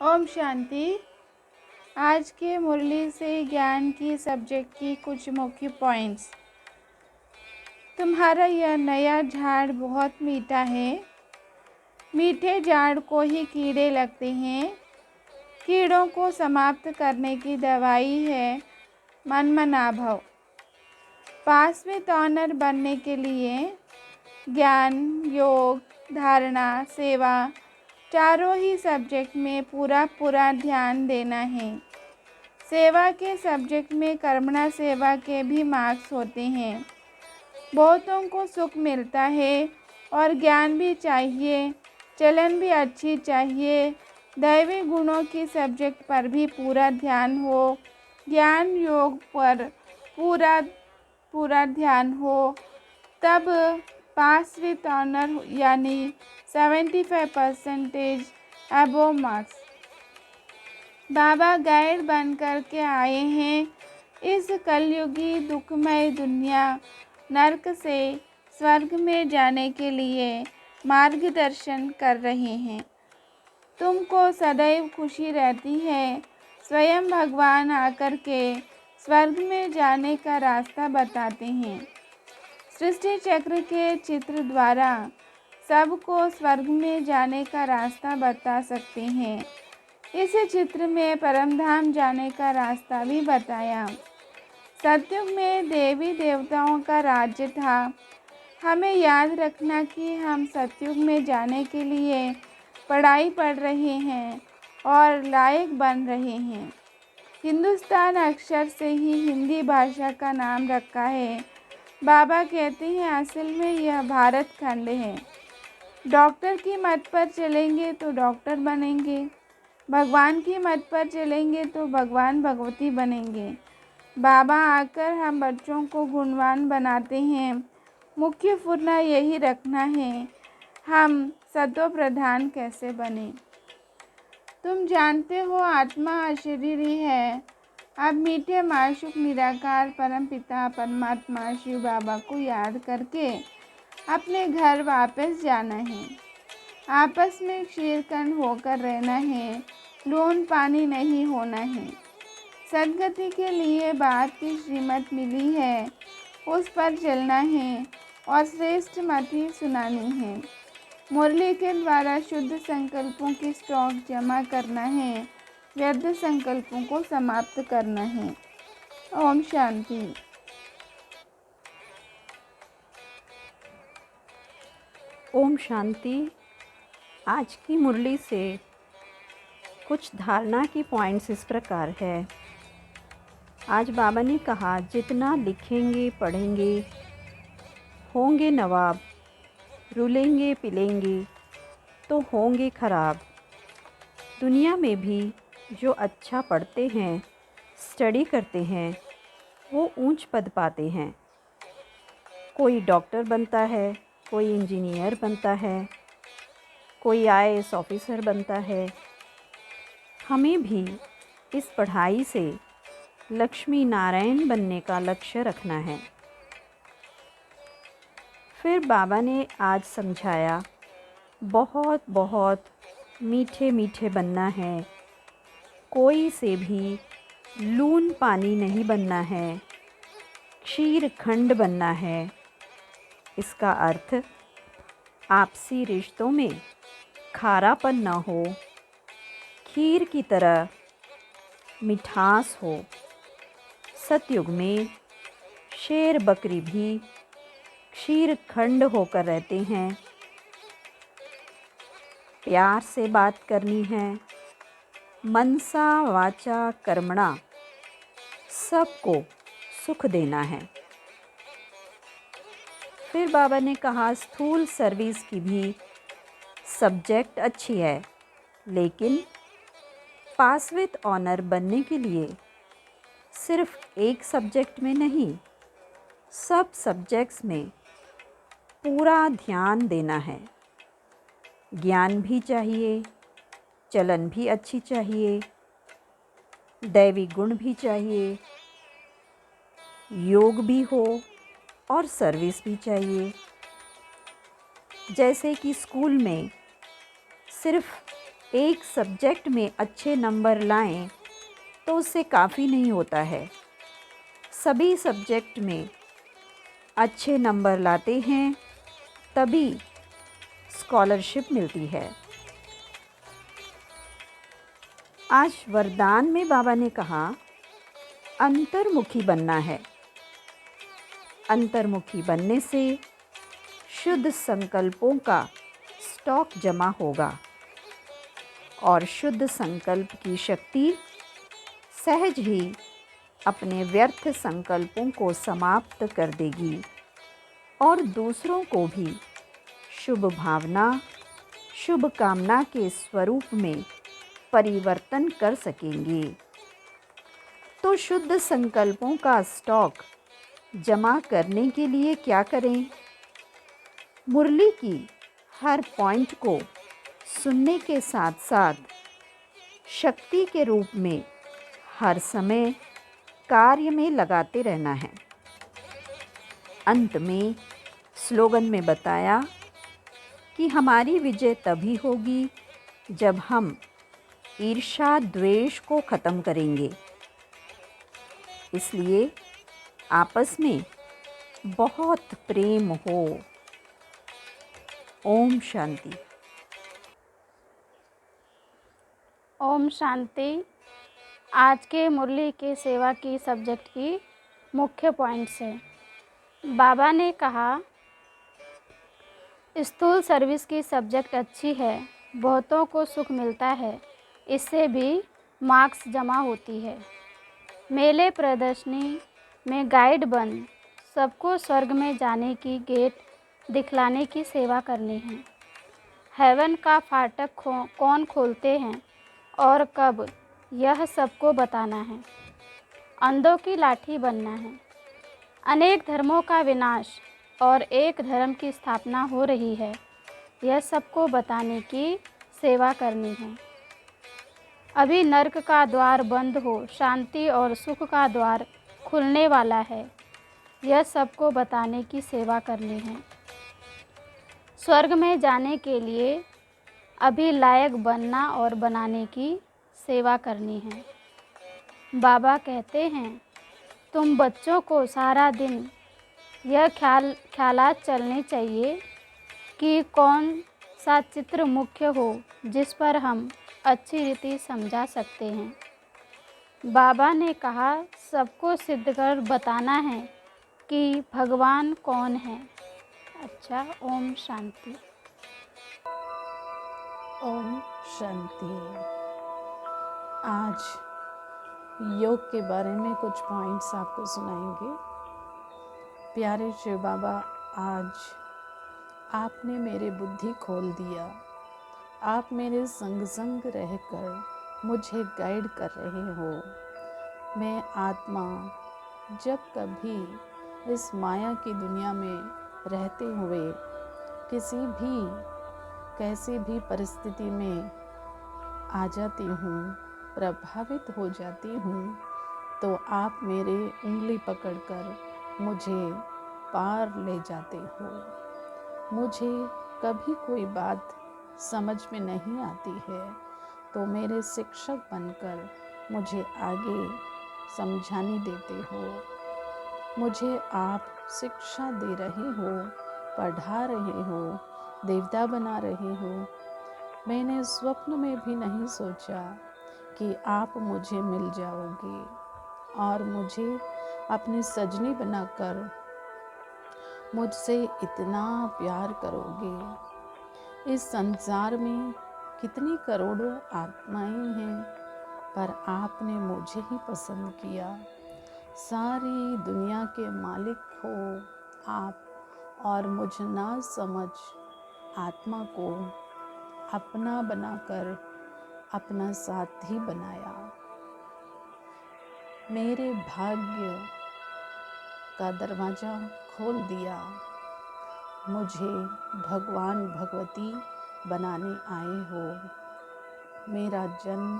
ओम शांति। आज के मुरली से ज्ञान की सब्जेक्ट की कुछ मुख्य पॉइंट्स। तुम्हारा यह नया झाड़ बहुत मीठा है। मीठे झाड़ को ही कीड़े लगते हैं। कीड़ों को समाप्त करने की दवाई है मनमनाभव। पासवें ऑनर बनने के लिए ज्ञान, योग, धारणा, सेवा चारों ही सब्जेक्ट में पूरा ध्यान देना है। सेवा के सब्जेक्ट में कर्मणा सेवा के भी मार्क्स होते हैं। बहुतों को सुख मिलता है और ज्ञान भी चाहिए, चलन भी अच्छी चाहिए। दैवी गुणों की सब्जेक्ट पर भी पूरा ध्यान हो, ज्ञान योग पर पूरा ध्यान हो, तब पास विथ ऑनर यानी 75% अबोव मार्क्स। बाबा गाइड बन कर के आए हैं। इस कलयुगी दुखमय दुनिया नरक से स्वर्ग में जाने के लिए मार्गदर्शन कर रहे हैं। तुमको सदैव खुशी रहती है। स्वयं भगवान आकर के स्वर्ग में जाने का रास्ता बताते हैं। सृष्टि चक्र के चित्र द्वारा सबको स्वर्ग में जाने का रास्ता बता सकते हैं। इस चित्र में परमधाम जाने का रास्ता भी बताया। सतयुग में देवी देवताओं का राज्य था। हमें याद रखना कि हम सतयुग में जाने के लिए पढ़ाई पढ़ रहे हैं और लायक बन रहे हैं। हिंदुस्तान अक्षर से ही हिंदी भाषा का नाम रखा है। बाबा कहते हैं असल में यह भारत खंड है। डॉक्टर की मत पर चलेंगे तो डॉक्टर बनेंगे, भगवान की मत पर चलेंगे तो भगवान भगवती बनेंगे। बाबा आकर हम बच्चों को गुणवान बनाते हैं। मुख्य फुरना यही रखना है, हम सतो प्रधान कैसे बने। तुम जानते हो आत्मा अशरीरी है। अब मीठे माशूक निराकार परम पिता परमात्मा शिव बाबा को याद करके अपने घर वापस जाना है। आपस में क्षीरकंद होकर रहना है, लून पानी नहीं होना है। सदगति के लिए बाप की श्रीमत मिली है, उस पर चलना है और श्रेष्ठ मति सुनानी है। मुरली के द्वारा शुद्ध संकल्पों की स्टॉक जमा करना है, व्यर्थ संकल्पों को समाप्त करना है। ओम शांति। ओम शांति। आज की मुरली से कुछ धारणा की पॉइंट्स इस प्रकार है। आज बाबा ने कहा जितना लिखेंगे पढ़ेंगे होंगे नवाब, रुलेंगे पिलेंगे तो होंगे खराब। दुनिया में भी जो अच्छा पढ़ते हैं, स्टडी करते हैं, वो ऊंच पद पाते हैं। कोई डॉक्टर बनता है, कोई इंजीनियर बनता है, कोई आईएएस ऑफिसर बनता है। हमें भी इस पढ़ाई से लक्ष्मी नारायण बनने का लक्ष्य रखना है। फिर बाबा ने आज समझाया बहुत बहुत मीठे मीठे बनना है, कोई से भी लून पानी नहीं बनना है, क्षीर खंड बनना है। इसका अर्थ आपसी रिश्तों में खारापन न हो, खीर की तरह मिठास हो। सतयुग में शेर बकरी भी क्षीर खंड होकर रहते हैं। प्यार से बात करनी है, मनसा वाचा कर्मणा सबको सुख देना है। फिर बाबा ने कहा स्थूल सर्विस की भी सब्जेक्ट अच्छी है, लेकिन पास विथ ऑनर बनने के लिए सिर्फ एक सब्जेक्ट में नहीं, सब सब्जेक्ट्स में पूरा ध्यान देना है। ज्ञान भी चाहिए, चलन भी अच्छी चाहिए, दैवी गुण भी चाहिए, योग भी हो और सर्विस भी चाहिए। जैसे कि स्कूल में सिर्फ एक सब्जेक्ट में अच्छे नंबर लाएं तो उससे काफ़ी नहीं होता है। सभी सब्जेक्ट में अच्छे नंबर लाते हैं तभी स्कॉलरशिप मिलती है। आज वरदान में बाबा ने कहा अंतर्मुखी बनना है। अंतर्मुखी बनने से शुद्ध संकल्पों का स्टॉक जमा होगा और शुद्ध संकल्प की शक्ति सहज ही अपने व्यर्थ संकल्पों को समाप्त कर देगी और दूसरों को भी शुभ भावना, शुभ कामना के स्वरूप में परिवर्तन कर सकेंगे। तो शुद्ध संकल्पों का स्टॉक जमा करने के लिए क्या करें? मुरली की हर पॉइंट को सुनने के साथ साथ शक्ति के रूप में हर समय कार्य में लगाते रहना है। अंत में स्लोगन में बताया कि हमारी विजय तभी होगी जब हम ईर्ष्या द्वेष को ख़त्म करेंगे। इसलिए आपस में बहुत प्रेम हो। ओम शांति। ओम शांति। आज के मुरली के सेवा की सब्जेक्ट की मुख्य पॉइंट्स है। बाबा ने कहा स्थूल सर्विस की सब्जेक्ट अच्छी है, बहुतों को सुख मिलता है, इससे भी मार्क्स जमा होती है। मेले प्रदर्शनी में गाइड बन सबको स्वर्ग में जाने की गेट दिखलाने की सेवा करनी है। हेवन का फाटक कौन खोलते हैं और कब, यह सबको बताना है। अंधों की लाठी बनना है। अनेक धर्मों का विनाश और एक धर्म की स्थापना हो रही है, यह सबको बताने की सेवा करनी है। अभी नरक का द्वार बंद हो, शांति और सुख का द्वार खुलने वाला है, यह सबको बताने की सेवा करनी है। स्वर्ग में जाने के लिए अभी लायक बनना और बनाने की सेवा करनी है। बाबा कहते हैं तुम बच्चों को सारा दिन यह ख्यालात चलने चाहिए कि कौन सा चित्र मुख्य हो जिस पर हम अच्छी रीति समझा सकते हैं। बाबा ने कहा सबको सिद्ध कर बताना है कि भगवान कौन है। अच्छा, ओम शांति। ओम शांति। आज योग के बारे में कुछ पॉइंट्स आपको सुनाएंगे। प्यारे शिव बाबा, आज आपने मेरी बुद्धि खोल दिया। आप मेरे संग संग रहकर मुझे गाइड कर रहे हो। मैं आत्मा जब कभी इस माया की दुनिया में रहते हुए किसी भी कैसी भी परिस्थिति में आ जाती हूँ, प्रभावित हो जाती हूँ, तो आप मेरे उंगली पकड़कर मुझे पार ले जाते हो। मुझे कभी कोई बात समझ में नहीं आती है तो मेरे शिक्षक बनकर मुझे आगे समझाने देते हो। मुझे आप शिक्षा दे रहे हो, पढ़ा रहे हो, देवता बना रहे हो। मैंने स्वप्न में भी नहीं सोचा कि आप मुझे मिल जाओगे और मुझे अपनी सजनी बनाकर मुझसे इतना प्यार करोगे। इस संसार में कितनी करोड़ों आत्माएं हैं, पर आपने मुझे ही पसंद किया। सारी दुनिया के मालिक हो आप और मुझ ना समझ आत्मा को अपना बनाकर अपना साथी बनाया। मेरे भाग्य का दरवाज़ा खोल दिया। मुझे भगवान भगवती बनाने आए हो। मेरा जन्म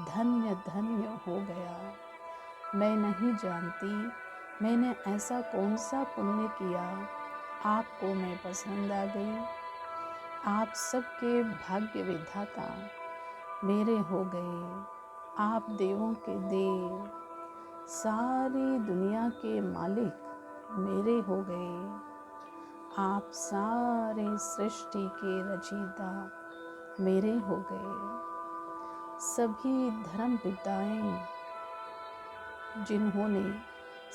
धन्य धन्य हो गया। मैं नहीं जानती मैंने ऐसा कौन सा पुण्य किया, आपको मैं पसंद आ गई। आप सबके भाग्य विधाता, मेरे हो गए। आप देवों के देव, सारी दुनिया के मालिक मेरे हो गए। आप सारे सृष्टि के रचयिता मेरे हो गए। सभी धर्म पिताएं जिन्होंने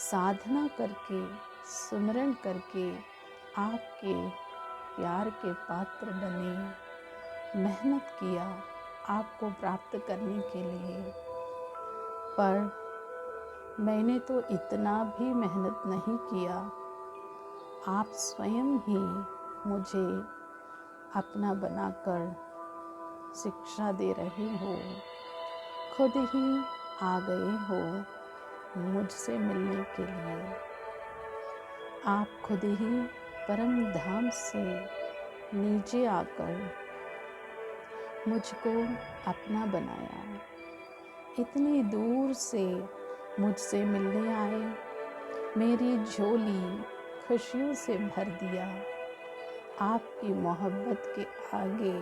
साधना करके, सुमिरन करके आपके प्यार के पात्र बने, मेहनत किया आपको प्राप्त करने के लिए, पर मैंने तो इतना भी मेहनत नहीं किया। आप स्वयं ही मुझे अपना बनाकर शिक्षा दे रहे हो, खुद ही आ गए हो मुझसे मिलने के लिए। आप खुद ही परम धाम से नीचे आकर मुझको अपना बनाया। इतनी दूर से मुझसे मिलने आए, मेरी झोली खुशियों से भर दिया। आपकी मोहब्बत के आगे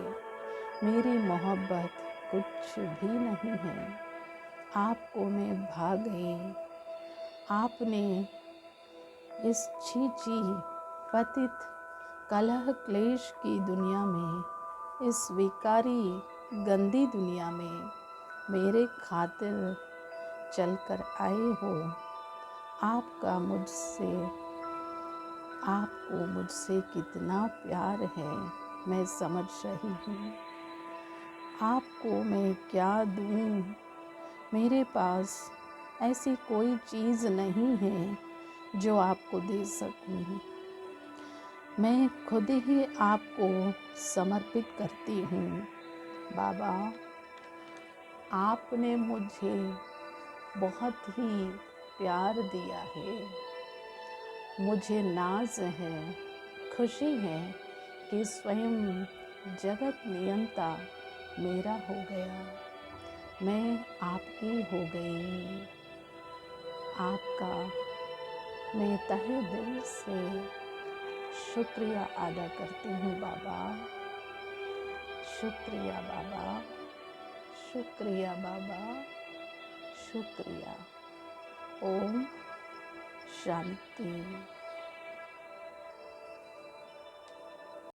मेरी मोहब्बत कुछ भी नहीं है। आपको मैं भा गई। आपने इस छींची पतित कलह क्लेश की दुनिया में, इस विकारी गंदी दुनिया में मेरे खातिर चलकर आए हो। आपको मुझसे कितना प्यार है मैं समझ रही हूँ। आपको मैं क्या दूँ? मेरे पास ऐसी कोई चीज़ नहीं है जो आपको दे सकूँ। मैं खुद ही आपको समर्पित करती हूँ। बाबा, आपने मुझे बहुत ही प्यार दिया है। मुझे नाज है, खुशी है कि स्वयं जगत नियंता मेरा हो गया। मैं आपकी हो गई। आपका मैं तहे दिल से शुक्रिया अदा करती हूँ बाबा। शुक्रिया बाबा, शुक्रिया बाबा, शुक्रिया। ओम शांति।